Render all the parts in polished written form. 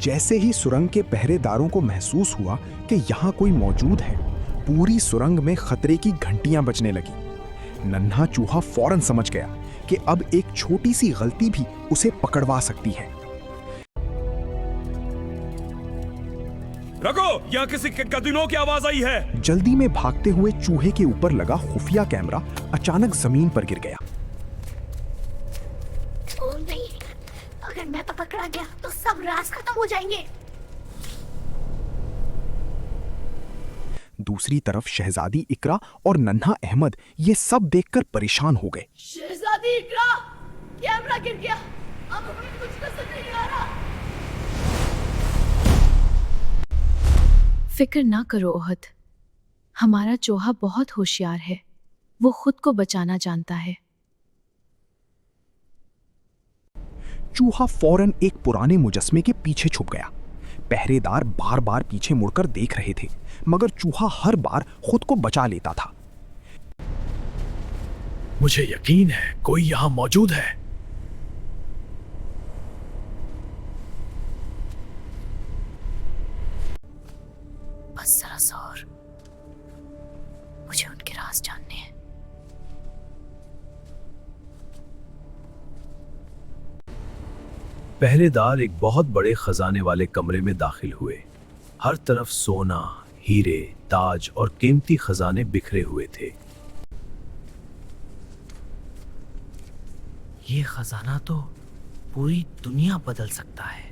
जैसे ही सुरंग के पहरेदारों को महसूस हुआ कि यहाँ कोई मौजूद है, पूरी सुरंग में खतरे की घंटियां बजने लगी। नन्हा चूहा फौरन समझ गया कि अब एक छोटी सी गलती भी उसे पकड़वा सकती है। रखो, यहाँ किसी कदमों की आवाज आई है। जल्दी में भागते हुए चूहे के ऊपर लगा खुफिया कैमरा अचानक जमीन पर गिर गया। ओ नहीं, अगर मैं पकड़ा गया तो सब राज खत्म हो जाएंगे। दूसरी तरफ शहजादी इकरा और नन्हा अहमद ये सब देखकर परेशान हो गए। शहजादी इकरा, कैमरा गिर गया, अब हमें कुछ नजर नहीं आ रहा। फिक्र ना करो ओहद, हमारा चूहा बहुत होशियार है, वो खुद को बचाना जानता है। चूहा फौरन एक पुराने मुजस्मे के पीछे छुप गया। पहरेदार बार बार पीछे मुड़कर देख रहे थे, मगर चूहा हर बार खुद को बचा लेता था। मुझे यकीन है कोई यहाँ मौजूद है। बस जरा सा और, मुझे उनके राज जानने हैं। पहरेदार एक बहुत बड़े खजाने वाले कमरे में दाखिल हुए। हर तरफ सोना, हीरे, ताज और कीमती खजाने बिखरे हुए थे। ये खजाना तो पूरी दुनिया बदल सकता है।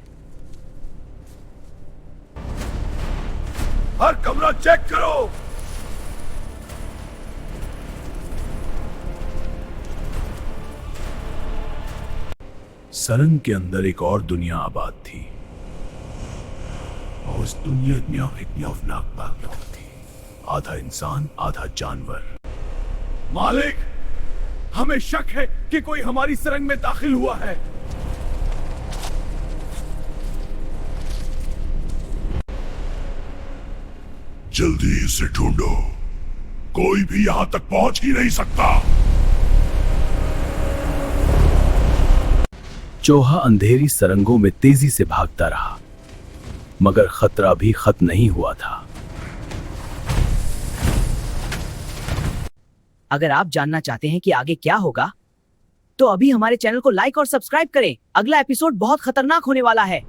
हर कमरा चेक करो। सरंग के अंदर एक और दुनिया आबाद थी, और उस दुनिया में एक खौफनाक लोग थी, आधा इंसान आधा जानवर। मालिक, हमें शक है कि कोई हमारी सुरंग में दाखिल हुआ है। जल्दी इसे ढूंढो, कोई भी यहां तक पहुंच ही नहीं सकता। चूहा अंधेरी सरंगों में तेजी से भागता रहा, मगर खतरा भी खत्म नहीं हुआ था। अगर आप जानना चाहते हैं कि आगे क्या होगा, तो अभी हमारे चैनल को लाइक और सब्सक्राइब करें। अगला एपिसोड बहुत खतरनाक होने वाला है।